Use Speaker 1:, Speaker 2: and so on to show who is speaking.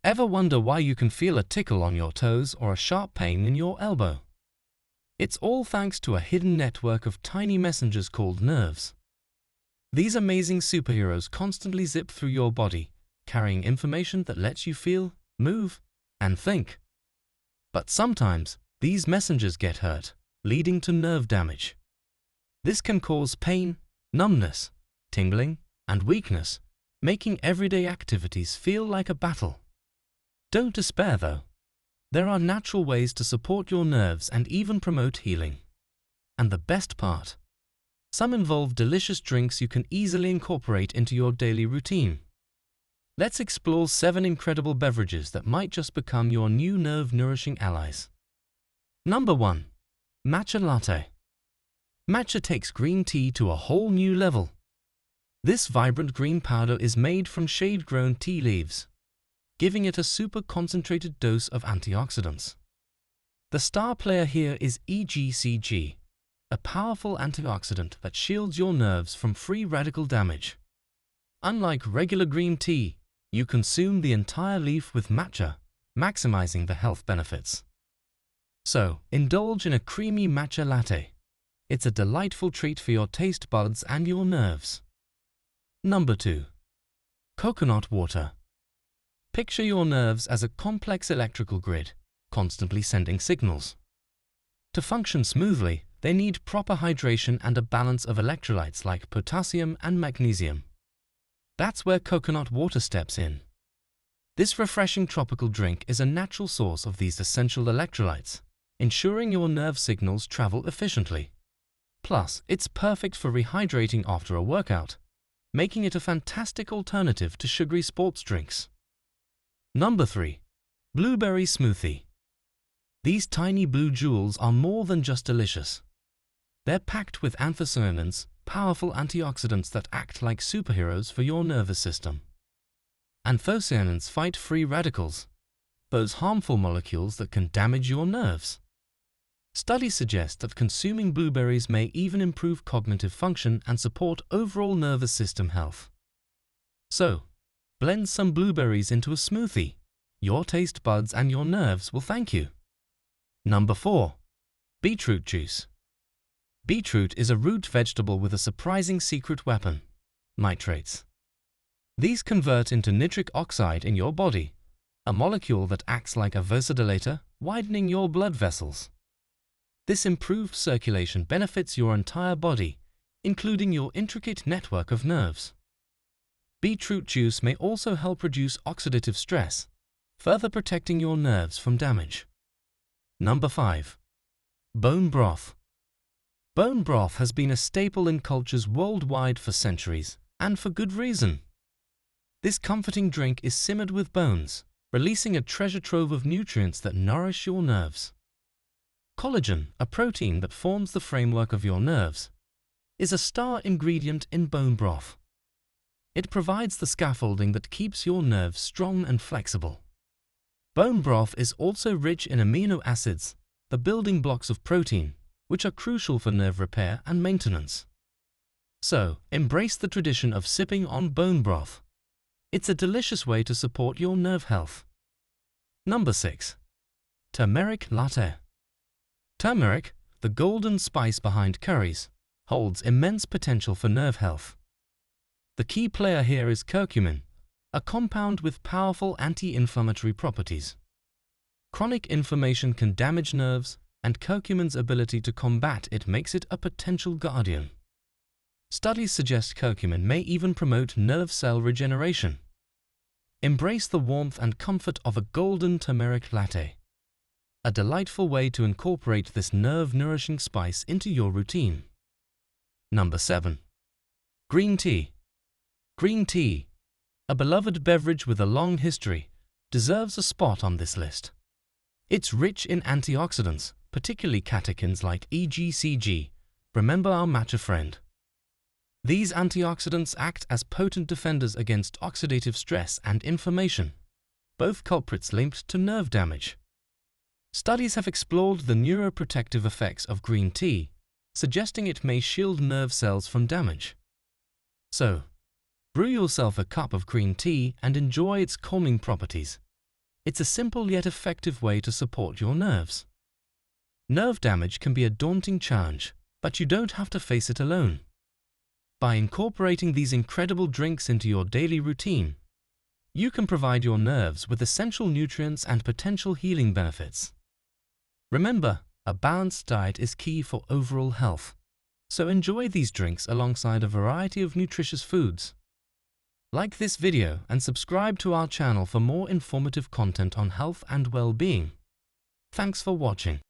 Speaker 1: Ever wonder why you can feel a tickle on your toes or a sharp pain in your elbow? It's all thanks to a hidden network of tiny messengers called nerves. These amazing superheroes constantly zip through your body, carrying information that lets you feel, move, and think. But sometimes, these messengers get hurt, leading to nerve damage. This can cause pain, numbness, tingling, and weakness, making everyday activities feel like a battle. Don't despair though. There are natural ways to support your nerves and even promote healing. And the best part, some involve delicious drinks you can easily incorporate into your daily routine. Let's explore 7 incredible beverages that might just become your new nerve-nourishing allies. Number 1. Matcha Latte. Matcha takes green tea to a whole new level. This vibrant green powder is made from shade-grown tea leaves, giving it a super concentrated dose of antioxidants. The star player here is EGCG, a powerful antioxidant that shields your nerves from free radical damage. Unlike regular green tea, you consume the entire leaf with matcha, maximizing the health benefits. So, indulge in a creamy matcha latte. It's a delightful treat for your taste buds and your nerves. Number 2. Coconut water. Picture your nerves as a complex electrical grid, constantly sending signals. To function smoothly, they need proper hydration and a balance of electrolytes like potassium and magnesium. That's where coconut water steps in. This refreshing tropical drink is a natural source of these essential electrolytes, ensuring your nerve signals travel efficiently. Plus, it's perfect for rehydrating after a workout, making it a fantastic alternative to sugary sports drinks. Number 3. Blueberry Smoothie. These tiny blue jewels are more than just delicious. They're packed with anthocyanins, powerful antioxidants that act like superheroes for your nervous system. Anthocyanins fight free radicals, those harmful molecules that can damage your nerves. Studies suggest that consuming blueberries may even improve cognitive function and support overall nervous system health. So, blend some blueberries into a smoothie. Your taste buds and your nerves will thank you. Number 4. Beetroot juice. Beetroot is a root vegetable with a surprising secret weapon: nitrates. These convert into nitric oxide in your body, a molecule that acts like a vasodilator, widening your blood vessels. This improved circulation benefits your entire body, including your intricate network of nerves. Beetroot juice may also help reduce oxidative stress, further protecting your nerves from damage. Number 5. Bone broth. Bone broth has been a staple in cultures worldwide for centuries, and for good reason. This comforting drink is simmered with bones, releasing a treasure trove of nutrients that nourish your nerves. Collagen, a protein that forms the framework of your nerves, is a star ingredient in bone broth. It provides the scaffolding that keeps your nerves strong and flexible. Bone broth is also rich in amino acids, the building blocks of protein, which are crucial for nerve repair and maintenance. So, embrace the tradition of sipping on bone broth. It's a delicious way to support your nerve health. Number 6. Turmeric latte. Turmeric, the golden spice behind curries, holds immense potential for nerve health. The key player here is curcumin, a compound with powerful anti-inflammatory properties. Chronic inflammation can damage nerves, and curcumin's ability to combat it makes it a potential guardian. Studies suggest curcumin may even promote nerve cell regeneration. Embrace the warmth and comfort of a golden turmeric latte, a delightful way to incorporate this nerve-nourishing spice into your routine. Number 7. Green tea. Green tea, a beloved beverage with a long history, deserves a spot on this list. It's rich in antioxidants, particularly catechins like EGCG. Remember our matcha friend. These antioxidants act as potent defenders against oxidative stress and inflammation, both culprits linked to nerve damage. Studies have explored the neuroprotective effects of green tea, suggesting it may shield nerve cells from damage. So, brew yourself a cup of green tea and enjoy its calming properties. It's a simple yet effective way to support your nerves. Nerve damage can be a daunting challenge, but you don't have to face it alone. By incorporating these incredible drinks into your daily routine, you can provide your nerves with essential nutrients and potential healing benefits. Remember, a balanced diet is key for overall health, so enjoy these drinks alongside a variety of nutritious foods. Like this video and subscribe to our channel for more informative content on health and well-being. Thanks for watching.